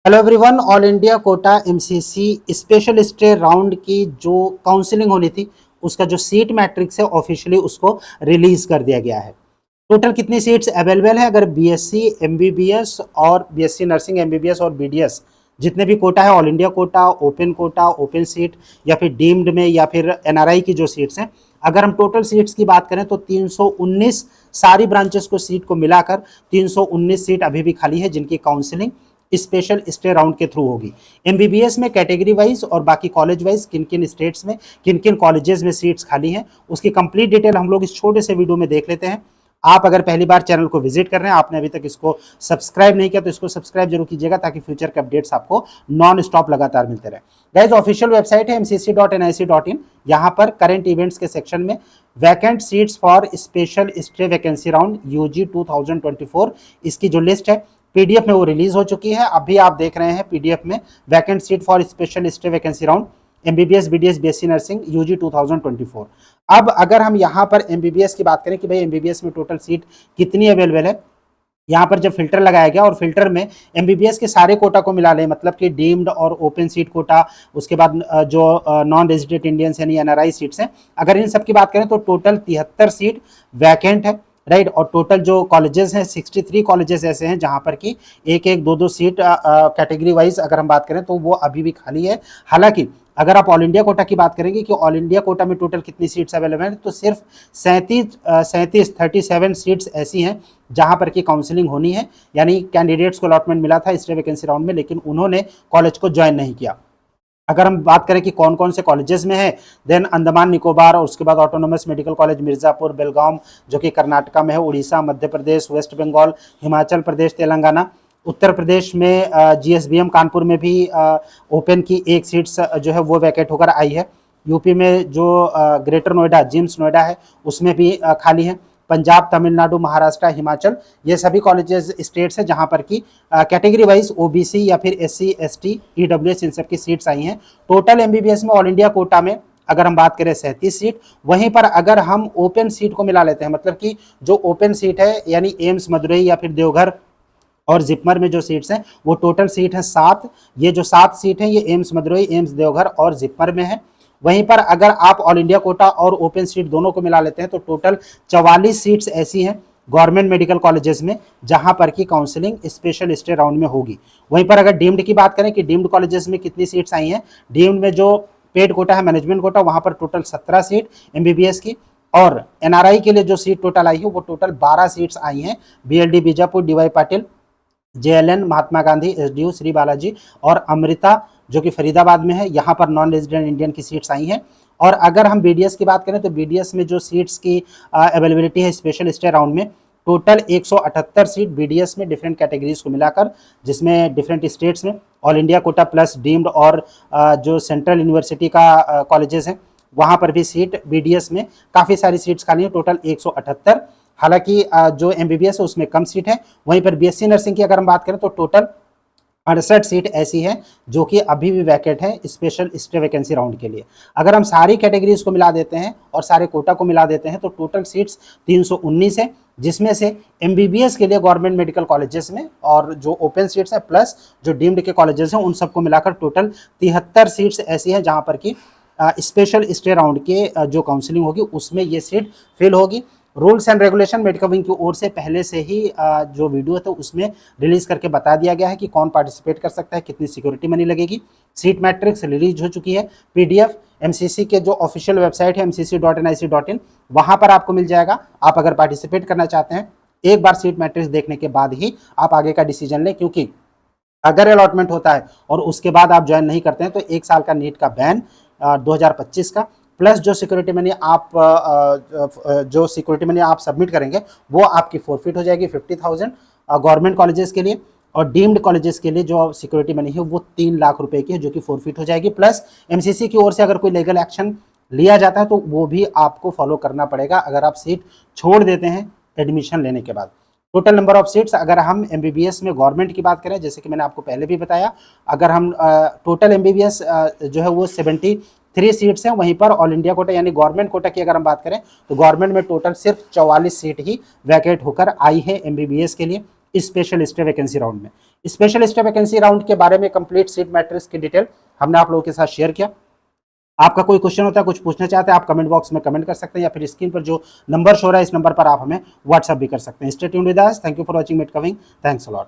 Hello everyone. All India quota MCC special stay round की जो counselling होनी थी उसका जो सीट मैट्रिक्स है ऑफिशियली उसको रिलीज कर दिया गया है। टोटल कितनी सीट्स अवेलेबल है? अगर बीएससी एमबीबीएस और बीएससी नर्सिंग एमबीबीएस और बीडीएस जितने भी कोटा है, all India quota, open seat या फिर डीम्ड में या फिर एनआरआई की जो सीट्स हैं, अगर हम टोटल सीट्स की बात करें तो 319 सारी ब्रांचेस को सीट को मिलाकर 319 सीट अभी भी खाली है, जिनकी काउंसलिंग स्पेशल स्टे राउंड के थ्रू होगी। एमबीबीएस में कैटेगरी वाइज और बाकी कॉलेज वाइज किन किन स्टेट्स में किन किन कॉलेजेस में सीट्स खाली हैं उसकी कंप्लीट डिटेल हम लोग इस छोटे से वीडियो में देख लेते हैं। आप अगर पहली बार चैनल को विजिट कर रहे हैं, आपने अभी तक इसको सब्सक्राइब नहीं किया तो इसको सब्सक्राइब जरूर कीजिएगा ताकि फ्यूचर के अपडेट्स आपको नॉन स्टॉप लगातार मिलते रहे। गाइस, ऑफिशियल वेबसाइट है mcc.nic.in। यहाँ पर करंट इवेंट्स के सेक्शन में vacant seats for special stay vacancy round UG 2024 इसकी जो लिस्ट है पीडीएफ में वो रिलीज हो चुकी है। अभी आप देख रहे हैं पीडीएफ में vacant seat for special stay vacancy round MBBS BDS BSc nursing UG 2024। अब अगर हम यहाँ पर एमबीबीएस की बात करें कि भाई एमबीबीएस में टोटल सीट कितनी अवेलेबल है, यहाँ पर जब फिल्टर लगाया गया और फिल्टर में एमबीबीएस के सारे कोटा को मिला लें, मतलब कि डीम्ड और ओपन सीट कोटा, उसके बाद जो नॉन रेजिडेंट इंडियंस यानी एनआरआई सीट्स हैं, अगर इन सब की बात करें तो टोटल 73 सीट वैकेंट है, राइट। और टोटल जो कॉलेजेस हैं 63 कॉलेजेस ऐसे हैं जहां पर कि एक एक दो दो सीट कैटेगरी वाइज अगर हम बात करें तो वो अभी भी खाली है। हालांकि अगर आप ऑल इंडिया कोटा की बात करेंगे कि ऑल इंडिया कोटा में टोटल कितनी सीट्स अवेलेबल हैं, तो सिर्फ 37 सीट्स ऐसी हैं जहां पर कि काउंसलिंग होनी है, यानी कैंडिडेट्स को अलॉटमेंट मिला था स्टे वैकेंसी राउंड में, लेकिन उन्होंने कॉलेज को ज्वाइन नहीं किया। अगर हम बात करें कि कौन कौन से कॉलेजेस में है, देन अंडमान निकोबार और उसके बाद ऑटोनोमस मेडिकल कॉलेज मिर्जापुर बेलगाम जो कि कर्नाटका में है, उड़ीसा, मध्य प्रदेश, वेस्ट बंगाल, हिमाचल प्रदेश, तेलंगाना, उत्तर प्रदेश में जीएसबीएम कानपुर में भी ओपन की एक सीट्स जो है वो वैकेट होकर आई है। यूपी में जो ग्रेटर नोएडा जिम्स नोएडा है उसमें भी खाली है। पंजाब, तमिलनाडु, महाराष्ट्र, हिमाचल, ये सभी कॉलेजेस स्टेट्स हैं जहां पर की कैटेगरी वाइज ओबीसी या फिर एससी एसटी ईडब्ल्यूएस इन सब की सीट्स आई हैं। टोटल एमबीबीएस में ऑल इंडिया कोटा में अगर हम बात करें 37 सीट, वहीं पर अगर हम ओपन सीट को मिला लेते हैं, मतलब कि जो ओपन सीट है यानी एम्स मदुरई या फिर देवघर और जिपमर में जो सीट्स हैं वो टोटल सीट है 7। ये जो 7 सीट हैं ये एम्स मदुरई, एम्स देवघर और जिपमर में है। वहीं पर अगर आप ऑल इंडिया कोटा और ओपन सीट दोनों को मिला लेते हैं तो टोटल 44 सीट्स ऐसी हैं गवर्नमेंट मेडिकल कॉलेजेस में जहां पर की काउंसलिंग स्पेशल स्टे राउंड में होगी। वहीं पर अगर डीम्ड की बात करें कि डीम्ड कॉलेजेस में कितनी सीट्स आई हैं, डीम्ड में जो पेड कोटा है मैनेजमेंट कोटा, वहां पर टोटल 17 सीट एमबीबीएस की, और एनआरआई के लिए जो सीट टोटल आई है वो टोटल 12 सीट्स आई हैं। BLD Bijapur, DY Patil, JLN, Mahatma Gandhi, SDU, Shri Balaji और अमृता जो कि फरीदाबाद में है, यहाँ पर नॉन रेजिडेंट इंडियन की सीट्स आई हैं। और अगर हम बीडीएस की बात करें तो बीडीएस में जो सीट्स की अवेलेबिलिटी है स्पेशल स्टे राउंड में, टोटल 178 सीट बीडीएस में डिफरेंट कैटेगरीज को मिलाकर, जिसमें डिफरेंट स्टेट्स में all India quota plus deemed और जो सेंट्रल यूनिवर्सिटी का कॉलेजेस हैं वहाँ पर भी सीट बीडीएस में काफ़ी सारी सीट्स खाली हैं, टोटल 178। हालांकि जो एमबीबीएस है उसमें कम सीट है। वहीं पर बीएससी नर्सिंग की अगर हम बात करें तो टोटल 68 सीट ऐसी है जो कि अभी भी वैकेंट है स्पेशल स्टे वैकेंसी राउंड के लिए। अगर हम सारी कैटेगरीज को मिला देते हैं और सारे कोटा को मिला देते हैं तो टोटल सीट्स 319 है, जिसमें से एमबीबीएस के लिए गवर्नमेंट मेडिकल कॉलेजेस में और जो ओपन सीट्स है प्लस जो डीम्ड के कॉलेजेस हैं उन सबको मिलाकर टोटल 73 सीट्स ऐसी है जहां पर कि स्पेशल स्टे राउंड के जो काउंसलिंग होगी उसमें ये सीट फिल होगी। Rules and regulation medical wing की ओर से पहले से ही जो वीडियो है तो उसमें रिलीज करके बता दिया गया है कि कौन पार्टिसिपेट कर सकता है, कितनी सिक्योरिटी मनी लगेगी। सीट मैट्रिक्स रिलीज हो चुकी है, पीडीएफ एमसीसी के जो ऑफिशियल वेबसाइट है mcc.nic.in वहां पर आपको मिल जाएगा। आप अगर पार्टिसिपेट करना चाहते हैं एक बार सीट मैट्रिक्स देखने के बाद ही आप आगे का डिसीजन लें, क्योंकि अगर अलॉटमेंट होता है और उसके बाद आप ज्वाइन नहीं करते हैं तो 1 साल का नीट का बैन 2025 का, प्लस जो सिक्योरिटी मनी आप सबमिट करेंगे वो आपकी फोरफिट हो जाएगी 50,000 गवर्नमेंट कॉलेजेस के लिए, और डीम्ड कॉलेजेस के लिए जो सिक्योरिटी मनी है वो 3 लाख रुपए की है जो कि फोरफिट हो जाएगी। प्लस एमसीसी की ओर से अगर कोई लीगल एक्शन लिया जाता है तो वो भी आपको फॉलो करना पड़ेगा अगर आप सीट छोड़ देते हैं एडमिशन लेने के बाद। टोटल नंबर ऑफ सीट्स अगर हम एमबीबीएस में गवर्नमेंट की बात करें, जैसे कि मैंने आपको पहले भी बताया, अगर हम टोटल एमबीबीएस जो है वो 73 सीट्स हैं। वहीं पर ऑल इंडिया कोटा यानी गवर्नमेंट कोटा की अगर हम बात करें तो गवर्नमेंट में टोटल सिर्फ 44 सीट ही वैकेट होकर आई है एमबीबीएस के लिए। स्पेशल स्टे वैकेंसी राउंड में। स्पेशल स्टे वैकेंसी राउंड के बारे में कंप्लीट सीट मैट्रिक्स की डिटेल हमने आप लोगों के साथ शेयर किया। आपका कोई क्वेश्चन होता है, कुछ पूछना चाहते हैं, आप कमेंट बॉक्स में कमेंट कर सकते हैं या फिर स्क्रीन पर जो नंबर शो रहा है इस नंबर पर आप हमें व्हाट्सअप भी कर सकते हैं। Stay tuned with us, thank you for watching mate coming, thanks a lot.